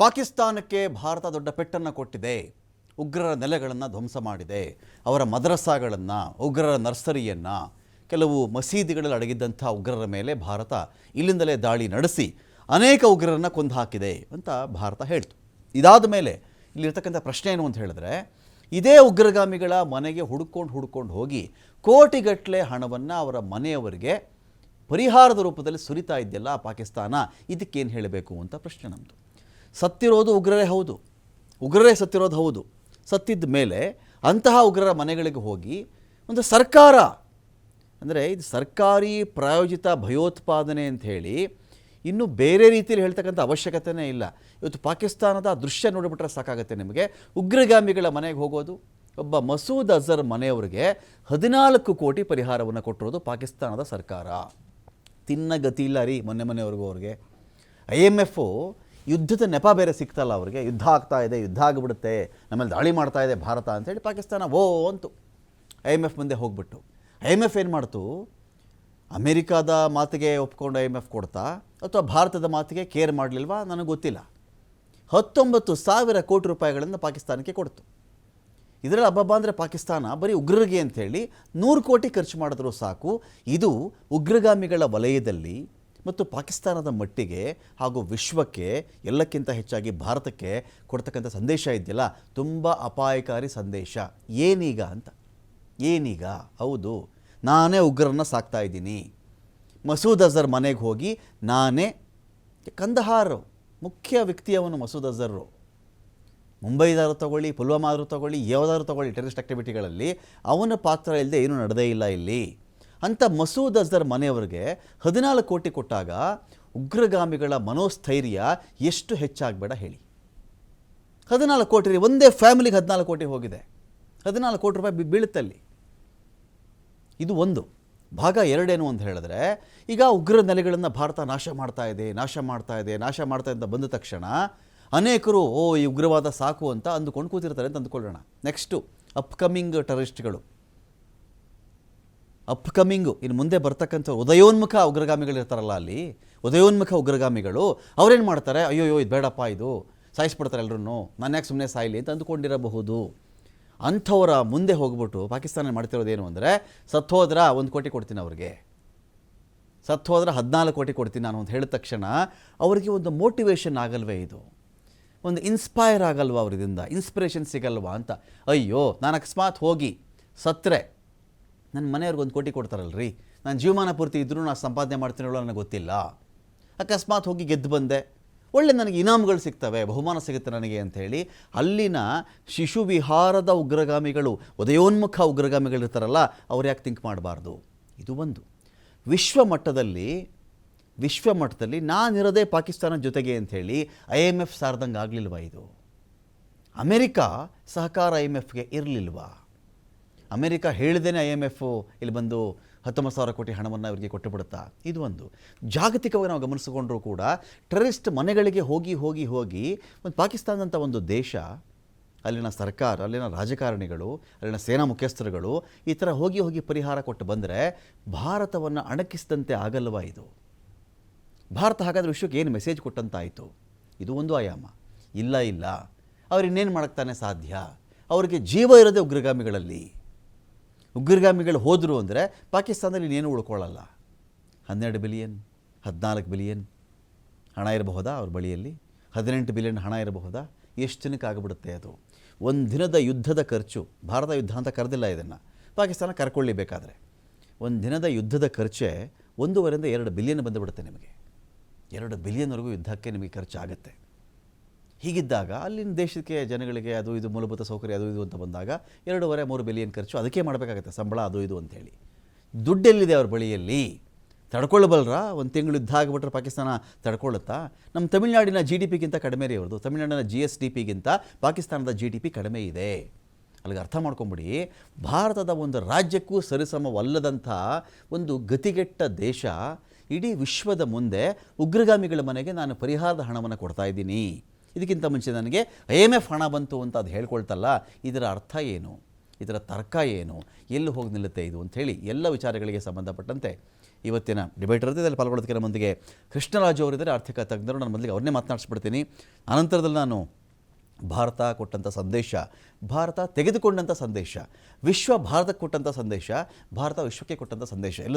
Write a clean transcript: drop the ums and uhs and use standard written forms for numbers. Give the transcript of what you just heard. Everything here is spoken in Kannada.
ಪಾಕಿಸ್ತಾನಕ್ಕೆ ಭಾರತ ದೊಡ್ಡ ಪೆಟ್ಟನ್ನು ಕೊಟ್ಟಿದೆ. ಉಗ್ರರ ನೆಲೆಗಳನ್ನು ಧ್ವಂಸ ಮಾಡಿದೆ. ಅವರ ಮದರಸಾಗಳನ್ನು, ಉಗ್ರರ ನರ್ಸರಿಯನ್ನು, ಕೆಲವು ಮಸೀದಿಗಳಲ್ಲಿ ಅಡಗಿದ್ದಂಥ ಉಗ್ರರ ಮೇಲೆ ಭಾರತ ಇಲ್ಲಿಂದಲೇ ದಾಳಿ ನಡೆಸಿ ಅನೇಕ ಉಗ್ರರನ್ನು ಕೊಂದು ಹಾಕಿದೆ ಅಂತ ಭಾರತ ಹೇಳ್ತು. ಇದಾದ ಮೇಲೆ ಇಲ್ಲಿರ್ತಕ್ಕಂಥ ಪ್ರಶ್ನೆ ಏನು ಅಂತ ಹೇಳಿದ್ರೆ, ಇದೇ ಉಗ್ರಗಾಮಿಗಳ ಮನೆಗೆ ಹುಡುಕೊಂಡು ಹೋಗಿ ಕೋಟಿಗಟ್ಟಲೆ ಹಣವನ್ನು ಅವರ ಮನೆಯವರಿಗೆ ಪರಿಹಾರದ ರೂಪದಲ್ಲಿ ಸುರಿತಾ ಇದೆಯಲ್ಲ ಪಾಕಿಸ್ತಾನ, ಇದಕ್ಕೇನು ಹೇಳಬೇಕು ಅಂತ ಪ್ರಶ್ನೆ ನಮ್ಮದು. ಸತ್ತಿರೋದು ಉಗ್ರರೇ ಹೌದು, ಉಗ್ರರೇ ಸತ್ತಿರೋದು ಹೌದು. ಸತ್ತಿದ್ದ ಮೇಲೆ ಅಂತಹ ಉಗ್ರರ ಮನೆಗಳಿಗೆ ಹೋಗಿ ಒಂದು ಸರ್ಕಾರ, ಅಂದರೆ ಇದು ಸರ್ಕಾರಿ ಪ್ರಾಯೋಜಿತ ಭಯೋತ್ಪಾದನೆ ಅಂತ ಹೇಳಿ ಇನ್ನೂ ಬೇರೆ ರೀತಿಯಲ್ಲಿ ಹೇಳ್ತಕ್ಕಂಥ ಅವಶ್ಯಕತೆಯೇ ಇಲ್ಲ. ಇವತ್ತು ಪಾಕಿಸ್ತಾನದ ದೃಶ್ಯ ನೋಡಿಬಿಟ್ರೆ ಸಾಕಾಗುತ್ತೆ ನಿಮಗೆ. ಉಗ್ರಗಾಮಿಗಳ ಮನೆಗೆ ಹೋಗೋದು, ಒಬ್ಬ ಮಸೂದ್ ಅಜರ್ ಮನೆಯವರಿಗೆ 14 ಕೋಟಿ ಪರಿಹಾರವನ್ನು ಕೊಟ್ಟಿರೋದು ಪಾಕಿಸ್ತಾನದ ಸರ್ಕಾರ. ತಿನ್ನಗತಿ ಇಲ್ಲ ರೀ ಮೊನ್ನೆವರೆಗೂ ಅವ್ರಿಗೆ. IMF ಯುದ್ಧದ ನೆಪ ಬೇರೆ ಸಿಗ್ತಲ್ಲ ಅವ್ರಿಗೆ, ಯುದ್ಧ ಆಗ್ತಾ ಇದೆ, ಯುದ್ಧ ಆಗಿಬಿಡುತ್ತೆ, ನಮ್ಮಲ್ಲಿ ದಾಳಿ ಮಾಡ್ತಾ ಇದೆ ಭಾರತ ಅಂಥೇಳಿ ಪಾಕಿಸ್ತಾನ ಅಂತು IMF ಮುಂದೆ ಹೋಗ್ಬಿಟ್ಟು. IMF ಏನು ಮಾಡ್ತು, ಅಮೇರಿಕಾದ ಮಾತಿಗೆ ಒಪ್ಕೊಂಡು IMF ಕೊಡ್ತಾ ಅಥವಾ ಭಾರತದ ಮಾತಿಗೆ ಕೇರ್ ಮಾಡಲಿಲ್ವಾ ನನಗೆ ಗೊತ್ತಿಲ್ಲ. 19,000 ಕೋಟಿ ರೂಪಾಯಿಗಳನ್ನು ಪಾಕಿಸ್ತಾನಕ್ಕೆ ಕೊಡ್ತು. ಇದರಲ್ಲಿ ಹಬ್ಬ ಅಂದರೆ ಪಾಕಿಸ್ತಾನ ಬರೀ ಉಗ್ರರಿಗೆ ಅಂಥೇಳಿ 100 ಕೋಟಿ ಖರ್ಚು ಮಾಡಿದ್ರು ಸಾಕು. ಇದು ಉಗ್ರಗಾಮಿಗಳ ವಲಯದಲ್ಲಿ ಮತ್ತು ಪಾಕಿಸ್ತಾನದ ಮಟ್ಟಿಗೆ ಹಾಗೂ ವಿಶ್ವಕ್ಕೆ, ಎಲ್ಲಕ್ಕಿಂತ ಹೆಚ್ಚಾಗಿ ಭಾರತಕ್ಕೆ ಕೊಡ್ತಕ್ಕಂಥ ಸಂದೇಶ ಇದೆಯಲ್ಲ, ತುಂಬ ಅಪಾಯಕಾರಿ ಸಂದೇಶ. ಏನೀಗ ಅಂತ, ಏನೀಗ? ಹೌದು, ನಾನೇ ಉಗ್ರರನ್ನ ಸಾಕ್ತಾ ಇದ್ದೀನಿ. ಮಸೂದ್ ಅಜರ್ ಮನೆಗೆ ಹೋಗಿ ನಾನೇ, ಕಂದಹಾರ್ ಮುಖ್ಯ ವ್ಯಕ್ತಿಯವನು ಮಸೂದ್ ಅಜರ್ರು. ಮುಂಬೈದಾದ್ರು ತಗೊಳ್ಳಿ, ಪುಲ್ವಾಮಾದ್ರು ತಗೊಳ್ಳಿ, ಯಾವುದಾದ್ರು ತಗೊಳ್ಳಿ, ಟೆರರಿಸ್ಟ್ ಆ್ಯಕ್ಟಿವಿಟಿಗಳಲ್ಲಿ ಅವನ ಪಾತ್ರ ಇಲ್ಲದೆ ಏನೂ ನಡೆದೇ ಇಲ್ಲ ಇಲ್ಲಿ. ಅಂಥ ಮಸೂದ್ ಅಜರ್ ಮನೆಯವರಿಗೆ 14 ಕೋಟಿ ಕೊಟ್ಟಾಗ ಉಗ್ರಗಾಮಿಗಳ ಮನೋಸ್ಥೈರ್ಯ ಎಷ್ಟು ಹೆಚ್ಚಾಗಬೇಡ ಹೇಳಿ. 14 ಕೋಟಿ ರೀ, ಒಂದೇ ಫ್ಯಾಮಿಲಿಗೆ 14 ಕೋಟಿ ಹೋಗಿದೆ. 14 ಕೋಟಿ ರೂಪಾಯಿ ಬೀಳುತ್ತಲ್ಲಿ. ಇದು ಒಂದು ಭಾಗ. ಎರಡೇನು ಅಂತ ಹೇಳಿದ್ರೆ, ಈಗ ಉಗ್ರ ನೆಲೆಗಳನ್ನು ಭಾರತ ನಾಶ ಮಾಡ್ತಾ ಇದೆ ಅಂತ ಬಂದ ತಕ್ಷಣ ಅನೇಕರು ಈ ಉಗ್ರವಾದ ಸಾಕು ಅಂತ ಅಂದುಕೊಂಡು ಕೂತಿರ್ತಾರೆ ಅಂತ ಅಂದ್ಕೊಳ್ಳೋಣ. ನೆಕ್ಸ್ಟು ಅಪ್ಕಮಿಂಗ್ ಟೆರರಿಸ್ಟ್ಗಳು, ಇನ್ನು ಮುಂದೆ ಬರ್ತಕ್ಕಂಥ ಉದಯೋನ್ಮುಖ ಉಗ್ರಗಾಮಿಗಳು ಇರ್ತಾರಲ್ಲ, ಅಲ್ಲಿ ಉದಯೋನ್ಮುಖ ಉಗ್ರಗಾಮಿಗಳು ಅವ್ರೇನು ಮಾಡ್ತಾರೆ, ಅಯ್ಯೋ ಇದು ಬೇಡಪ್ಪ, ಇದು ಸಾಯಿಸ್ಬಿಡ್ತಾರೆ ಎಲ್ಲರೂ, ನಾನು ಯಾಕೆ ಸುಮ್ಮನೆ ಸಾಯಿಲಿ ಅಂತ ಅಂದುಕೊಂಡಿರಬಹುದು. ಅಂಥವರ ಮುಂದೆ ಹೋಗ್ಬಿಟ್ಟು ಪಾಕಿಸ್ತಾನ ಮಾಡ್ತಿರೋದೇನು ಅಂದರೆ, ಸತ್ತೋದ್ರ 1 ಕೋಟಿ ಕೊಡ್ತೀನಿ ಅವ್ರಿಗೆ, ಸತ್ತೋದ್ರ 14 ಕೋಟಿ ಕೊಡ್ತೀನಿ ನಾನು ಅಂತ ಹೇಳಿದ ತಕ್ಷಣ ಅವರಿಗೆ ಒಂದು ಮೋಟಿವೇಶನ್ ಆಗಲ್ವೇ, ಇದು ಒಂದು ಇನ್ಸ್ಪೈರ್ ಆಗಲ್ವಾ, ಅವರಿಂದ ಇನ್ಸ್ಪಿರೇಷನ್ ಸಿಗಲ್ವಾ ಅಂತ. ಅಯ್ಯೋ ನಾನು ಅಕಸ್ಮಾತ್ ಹೋಗಿ ಸತ್ತರೆ ನನ್ನ ಮನೆಯವ್ರಿಗೆ 1 ಕೋಟಿ ಕೊಡ್ತಾರಲ್ರಿ, ನಾನು ಜೀವಮಾನ ಪೂರ್ತಿ ಇದ್ದರೂ ನಾನು ಸಂಪಾದನೆ ಮಾಡ್ತೀನಿ ನನಗೆ ಗೊತ್ತಿಲ್ಲ. ಅಕಸ್ಮಾತ್ ಹೋಗಿ ಗೆದ್ದು ಬಂದೆ, ಒಳ್ಳೆ ನನಗೆ ಇನಾಮ್ಗಳು ಸಿಗ್ತವೆ, ಬಹುಮಾನ ಸಿಗುತ್ತೆ ನನಗೆ ಅಂಥೇಳಿ ಅಲ್ಲಿನ ಶಿಶು ವಿಹಾರದ ಉಗ್ರಗಾಮಿಗಳು, ಉದಯೋನ್ಮುಖ ಉಗ್ರಗಾಮಿಗಳಿರ್ತಾರಲ್ಲ, ಅವ್ರು ಯಾಕೆ ಥಿಂಕ್ ಮಾಡಬಾರ್ದು? ಇದು ಒಂದು. ವಿಶ್ವ ಮಟ್ಟದಲ್ಲಿ ನಾನಿರೋದೇ ಪಾಕಿಸ್ತಾನ ಜೊತೆಗೆ ಅಂಥೇಳಿ IMF ಸಾರ್ದಂಗೆ ಆಗಲಿಲ್ವಾ? ಇದು ಅಮೇರಿಕಾ ಸಹಕಾರ IMFಗೆ ಇರಲಿಲ್ವಾ? ಅಮೇರಿಕಾ ಹೇಳಿದೇನೆ IMF ಇಲ್ಲಿ ಬಂದು 19,000 ಕೋಟಿ ಹಣವನ್ನು ಅವರಿಗೆ ಕೊಟ್ಟು ಬಿಡುತ್ತಾ? ಇದು ಒಂದು. ಜಾಗತಿಕವಾಗಿ ನಾವು ಗಮನಿಸಿಕೊಂಡ್ರೂ ಕೂಡ ಟೆರರಿಸ್ಟ್ ಮನೆಗಳಿಗೆ ಹೋಗಿ ಒಂದು ಪಾಕಿಸ್ತಾನದಂಥ ಒಂದು ದೇಶ, ಅಲ್ಲಿನ ಸರ್ಕಾರ, ಅಲ್ಲಿನ ರಾಜಕಾರಣಿಗಳು, ಅಲ್ಲಿನ ಸೇನಾ ಮುಖ್ಯಸ್ಥರುಗಳು ಈ ಥರ ಹೋಗಿ ಪರಿಹಾರ ಕೊಟ್ಟು ಬಂದರೆ ಭಾರತವನ್ನು ಅಣಕಿಸಿದಂತೆ ಆಗಲ್ವಾ ಇದು? ಭಾರತ ಹಾಗಾದರೆ ವಿಶ್ವಕ್ಕೆ ಏನು ಮೆಸೇಜ್ ಕೊಟ್ಟಂತಾಯಿತು? ಇದು ಒಂದು ಆಯಾಮ. ಇಲ್ಲ ಅವ್ರು ಇನ್ನೇನು ಮಾಡೋಕ್ತಾನೆ ಸಾಧ್ಯ? ಅವರಿಗೆ ಜೀವ ಇರೋದೇ ಉಗ್ರಗಾಮಿಗಳಲ್ಲಿ. ಉಗ್ರಗಾಮಿಗಳು ಹೋದರು ಅಂದರೆ ಪಾಕಿಸ್ತಾನದಲ್ಲಿ ಇನ್ನೇನು ಉಳ್ಕೊಳ್ಳಲ್ಲ. 12 ಬಿಲಿಯನ್ 14 ಬಿಲಿಯನ್ ಹಣ ಇರಬಹುದಾ ಅವ್ರ ಬಳಿಯಲ್ಲಿ? 18 ಬಿಲಿಯನ್ ಹಣ ಇರಬಹುದಾ? ಎಷ್ಟು ಜನಕ್ಕೆ ಆಗಿಬಿಡುತ್ತೆ ಅದು? ಒಂದು ದಿನದ ಯುದ್ಧದ ಖರ್ಚು, ಭಾರತ ಯುದ್ಧ ಅಂತ ಕರೆದಿಲ್ಲ ಇದನ್ನು, ಪಾಕಿಸ್ತಾನ ಕರ್ಕೊಳ್ಳಿಬೇಕಾದ್ರೆ ಒಂದು ದಿನದ ಯುದ್ಧದ ಖರ್ಚೇ 1.5 2 ಬಿಲಿಯನ್ ಬಂದುಬಿಡುತ್ತೆ ನಿಮಗೆ. 2 ಬಿಲಿಯನ್ವರೆಗೂ ಯುದ್ಧಕ್ಕೆ ನಿಮಗೆ ಖರ್ಚಾಗುತ್ತೆ. ಹೀಗಿದ್ದಾಗ ಅಲ್ಲಿನ ದೇಶಕ್ಕೆ, ಜನಗಳಿಗೆ ಅದು ಇದು ಮೂಲಭೂತ ಸೌಕರ್ಯ ಅದು ಇದು ಅಂತ ಬಂದಾಗ 2.5-3 ಬಿಲಿಯನ್ ಖರ್ಚು ಅದಕ್ಕೆ ಮಾಡಬೇಕಾಗತ್ತೆ, ಸಂಬಳ ಅದು ಇದು ಅಂಥೇಳಿ. ದುಡ್ಡೆಲ್ಲಿದೆ ಅವ್ರ ಬಳಿಯಲ್ಲಿ? ತಡ್ಕೊಳ್ಳಬಲ್ರಾ? ಒಂದು ತಿಂಗಳು ಯುದ್ಧ ಆಗಿಬಿಟ್ರೆ ಪಾಕಿಸ್ತಾನ ತಡ್ಕೊಳ್ಳುತ್ತಾ? ನಮ್ಮ ತಮಿಳುನಾಡಿನ GDPಗಿಂತ ಕಡಿಮೆ ರೀ ಅವ್ರದ್ದು. ತಮಿಳುನಾಡಿನ GSDPಗಿಂತ ಪಾಕಿಸ್ತಾನದ GDP ಕಡಿಮೆ ಇದೆ. ಅಲ್ಲಿಗೆ ಅರ್ಥ ಮಾಡ್ಕೊಂಬಿಡಿ, ಭಾರತದ ಒಂದು ರಾಜ್ಯಕ್ಕೂ ಸರಿಸಮವಲ್ಲದಂಥ ಒಂದು ಗತಿಗೆಟ್ಟ ದೇಶ ಇಡೀ ವಿಶ್ವದ ಮುಂದೆ ಉಗ್ರಗಾಮಿಗಳ ಮನೆಗೆ ನಾನು ಪರಿಹಾರದ ಹಣವನ್ನು ಕೊಡ್ತಾ ಇದ್ದೀನಿ, ಇದಕ್ಕಿಂತ ಮುಂಚೆ ನನಗೆ IMF ಹಣ ಬಂತು ಅಂತ ಅದು ಹೇಳ್ಕೊಳ್ತಲ್ಲ, ಇದರ ಅರ್ಥ ಏನು, ಇದರ ತರ್ಕ ಏನು, ಎಲ್ಲಿ ಹೋಗಿ ನಿಲ್ಲುತ್ತೆ ಇದು ಅಂಥೇಳಿ ಎಲ್ಲ ವಿಚಾರಗಳಿಗೆ ಸಂಬಂಧಪಟ್ಟಂತೆ ಇವತ್ತಿನ ಡಿಬೇಟ್ ಇರುತ್ತೆ. ಇದರಲ್ಲಿ ಪಾಲ್ಗೊಳ್ಳೋದಕ್ಕೆ ನಮ್ಮೊಂದಿಗೆ ಕೃಷ್ಣರಾಜು ಅವರಿದ್ದಾರೆ, ಆರ್ಥಿಕ ತಜ್ಞರು. ನಾನು ಮೊದಲಿಗೆ ಅವ್ರನ್ನೇ ಮಾತನಾಡಿಸ್ಬಿಡ್ತೀನಿ. ಅನಂತರದಲ್ಲಿ ನಾನು ಭಾರತ ಕೊಟ್ಟಂಥ ಸಂದೇಶ, ಭಾರತ ತೆಗೆದುಕೊಂಡಂಥ ಸಂದೇಶ, ವಿಶ್ವ ಭಾರತಕ್ಕೆ ಕೊಟ್ಟಂಥ ಸಂದೇಶ, ಭಾರತ ವಿಶ್ವಕ್ಕೆ ಕೊಟ್ಟಂಥ ಸಂದೇಶ, ಎಲ್ಲದರ